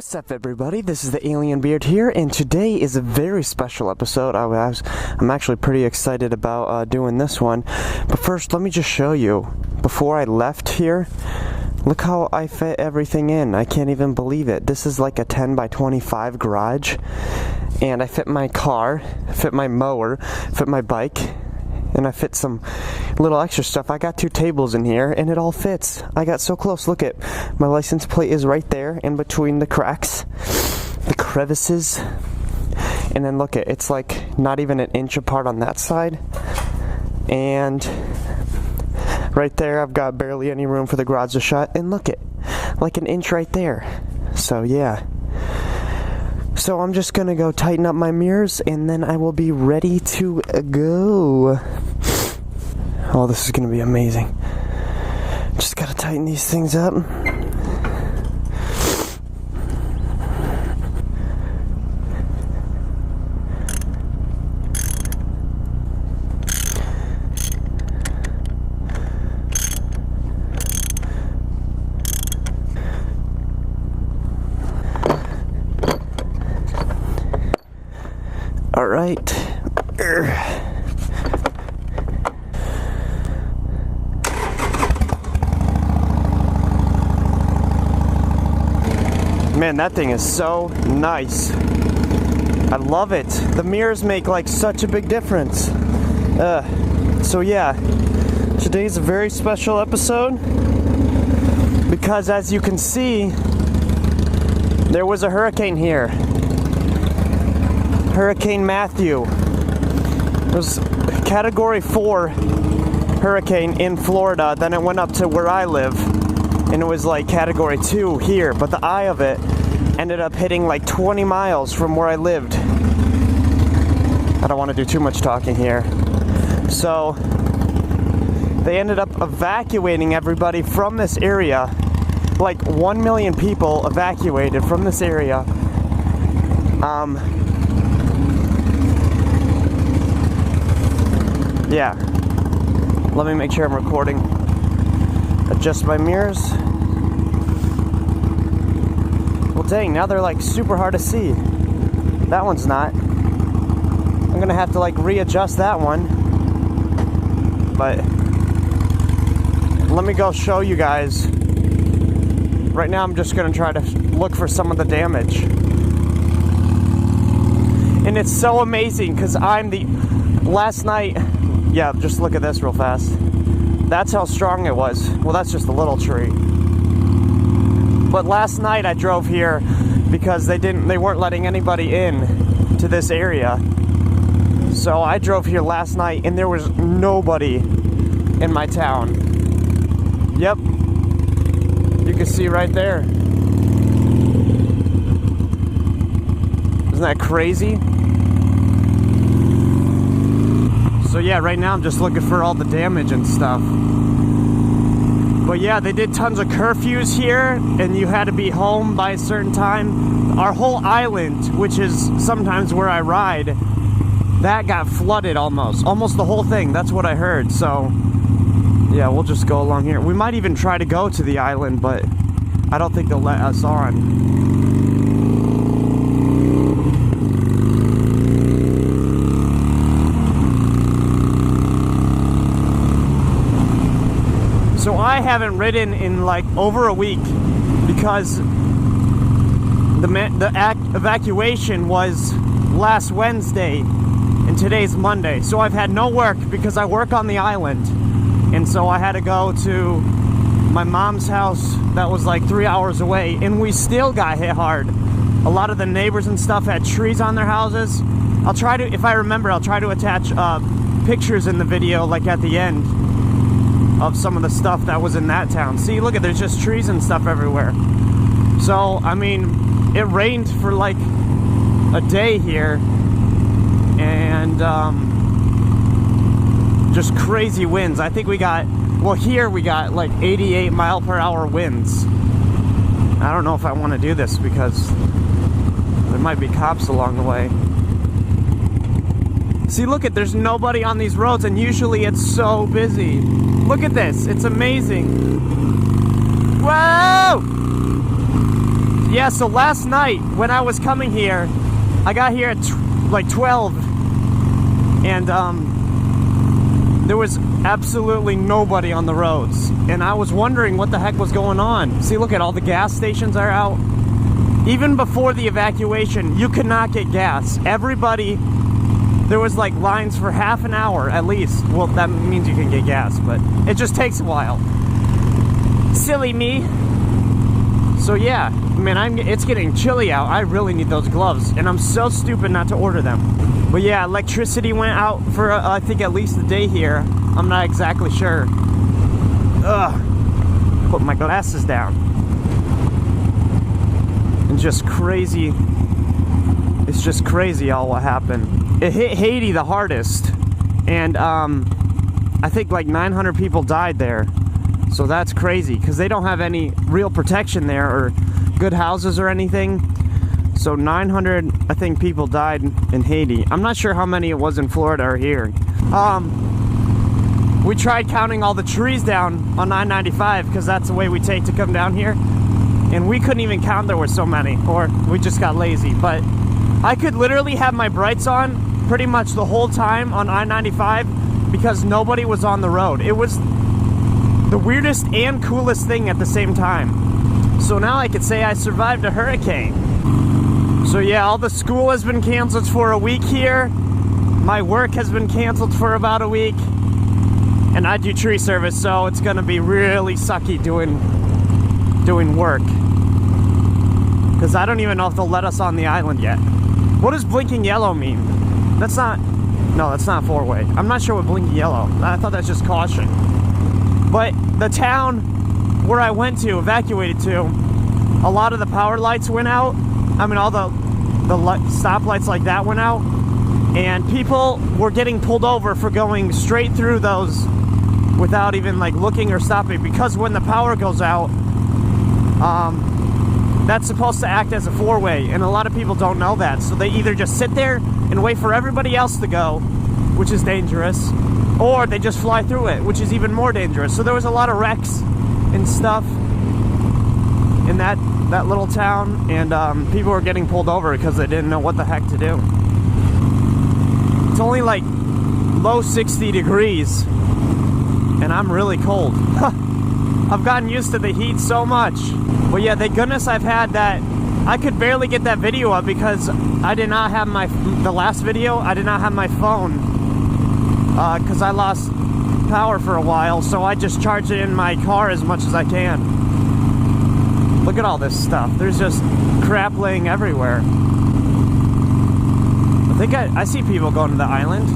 What's up, everybody? This is the Alien Beard here, and today is a very special episode. I'm actually pretty excited about doing this one. But first, let me just show you. Before I left here, look how I fit everything in. I can't even believe it. This is like a 10 by 25 garage, and I fit my car, fit my mower, fit my bike, and I fit some little extra stuff. I got 2 tables in here, and it all fits. I got so close. Look at my license plate is right there in between the cracks, the crevices, and then look at it's like not even an inch apart on that side, and right there I've got barely any room for the garage to shut, and look at like an inch right there. So yeah. So I'm just gonna go tighten up my mirrors, and then I will be ready to go. Oh, this is gonna be amazing. Just gotta tighten these things up. All right. Man, that thing is so nice. I love it. The mirrors make like such a big difference. So yeah, today's a very special episode because, as you can see, there was a hurricane here. Hurricane Matthew. It was Category 4 hurricane in Florida. Then it went up to where I live, and it was like Category 2 here. But the eye of it ended up hitting like 20 miles from where I lived. I don't want to do too much talking here. So they ended up evacuating everybody from this area. Like 1 million people evacuated from this area. Yeah, let me make sure I'm recording. Adjust my mirrors. Well, dang, now they're like super hard to see. That one's not. I'm gonna have to like readjust that one. But let me go show you guys. Right now I'm just gonna try to look for some of the damage. And it's so amazing because last night, yeah, just look at this real fast. That's how strong it was. Well, that's just a little tree. But last night I drove here because they weren't letting anybody in to this area. So I drove here last night and there was nobody in my town. Yep. You can see right there. Isn't that crazy? So yeah, right now I'm just looking for all the damage and stuff. But yeah, they did tons of curfews here, and you had to be home by a certain time. Our whole island, which is sometimes where I ride, that got flooded almost the whole thing. That's what I heard. So yeah, we'll just go along here. We might even try to go to the island, but I don't think they'll let us on. So I haven't ridden in like over a week because the evacuation was last Wednesday and today's Monday. So I've had no work because I work on the island. And so I had to go to my mom's house that was like 3 hours away, and we still got hit hard. A lot of the neighbors and stuff had trees on their houses. I'll try to, if I remember, I'll try to attach pictures in the video like at the end of some of the stuff that was in that town. See, look at, there's just trees and stuff everywhere. So, I mean, it rained for like a day here, and just crazy winds. I think we got, well, here we got like 88 mile per hour winds. I don't know if I want to do this because there might be cops along the way. See, look at, there's nobody on these roads, and usually it's so busy. Look at this, it's amazing. Whoa! Yeah, so last night when I was coming here, I got here at like 12, and there was absolutely nobody on the roads, and I was wondering what the heck was going on. See, look at all the gas stations are out. Even before the evacuation, you could not get gas. Everybody, there was like lines for half an hour at least. Well, that means you can get gas, but it just takes a while. Silly me. So yeah, man, it's getting chilly out. I really need those gloves, and I'm so stupid not to order them. But yeah, electricity went out for I think at least a day here. I'm not exactly sure. Ugh. Put my glasses down. And just crazy. It's just crazy all what happened. It hit Haiti the hardest, and I think like 900 people died there. So that's crazy because they don't have any real protection there or good houses or anything. So 900, I think, people died in Haiti. I'm not sure how many it was in Florida or here. We tried counting all the trees down on 995 because that's the way we take to come down here. And we couldn't even count, there were so many, or we just got lazy. But I could literally have my brights on pretty much the whole time on I-95 because nobody was on the road. It was the weirdest and coolest thing at the same time. So now I could say I survived a hurricane. So yeah, all the school has been canceled for a week here. My work has been canceled for about a week. And I do tree service, so it's gonna be really sucky doing work. Because I don't even know if they'll let us on the island yet. What does blinking yellow mean? That's not four-way. I'm not sure what blinking yellow. I thought that's just caution. But the town where I went to, evacuated to, a lot of the power lights went out. I mean, all the stoplights like that went out. And people were getting pulled over for going straight through those without even like looking or stopping. Because when the power goes out, that's supposed to act as a four-way. And a lot of people don't know that. So they either just sit there and wait for everybody else to go, which is dangerous, or they just fly through it, which is even more dangerous. So there was a lot of wrecks and stuff in that little town, and people were getting pulled over because they didn't know what the heck to do. It's only like low 60 degrees, and I'm really cold. I've gotten used to the heat so much. But yeah, thank goodness I've had that. I could barely get that video up because I did not have the last video, I did not have my phone. Because I lost power for a while, so I just charge it in my car as much as I can. Look at all this stuff. There's just crap laying everywhere. I think I see people going to the island.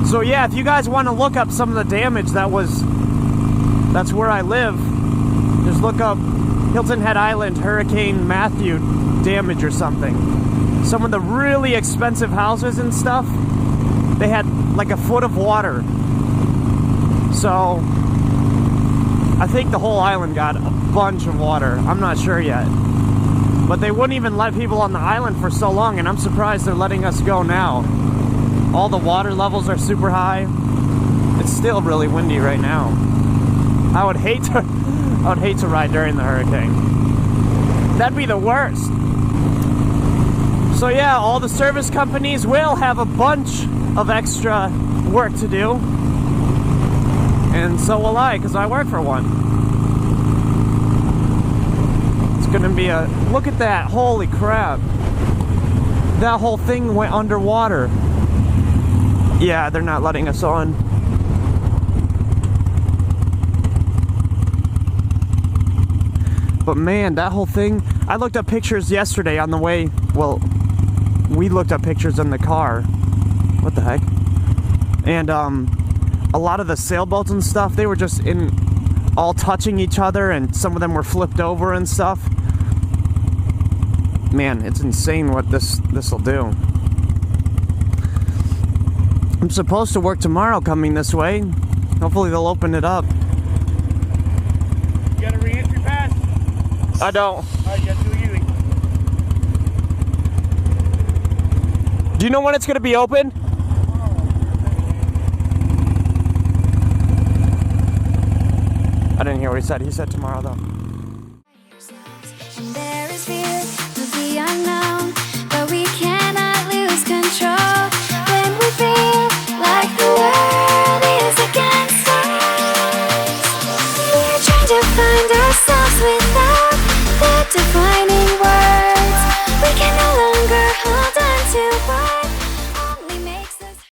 So yeah, if you guys want to look up some of the damage that's where I live, just look up Hilton Head Island Hurricane Matthew damage or something. Some of the really expensive houses and stuff, they had like a foot of water. So I think the whole island got a bunch of water. I'm not sure yet. But they wouldn't even let people on the island for so long, and I'm surprised they're letting us go now. All the water levels are super high. It's still really windy right now. I would hate to ride during the hurricane. That'd be the worst. So yeah, all the service companies will have a bunch of extra work to do. And so will I, because I work for one. It's gonna be look at that, holy crap. That whole thing went underwater. Yeah, they're not letting us on. But man, that whole thing, I looked up pictures yesterday on the way, well, we looked up pictures in the car. What the heck? And a lot of the sailboats and stuff, they were just all touching each other, and some of them were flipped over and stuff. Man, it's insane what this will do. I'm supposed to work tomorrow coming this way. Hopefully they'll open it up. You got a re-entry pass? I don't. Alright, just do you. Do you know when it's going to be open? I didn't hear what he said. He said tomorrow, though. find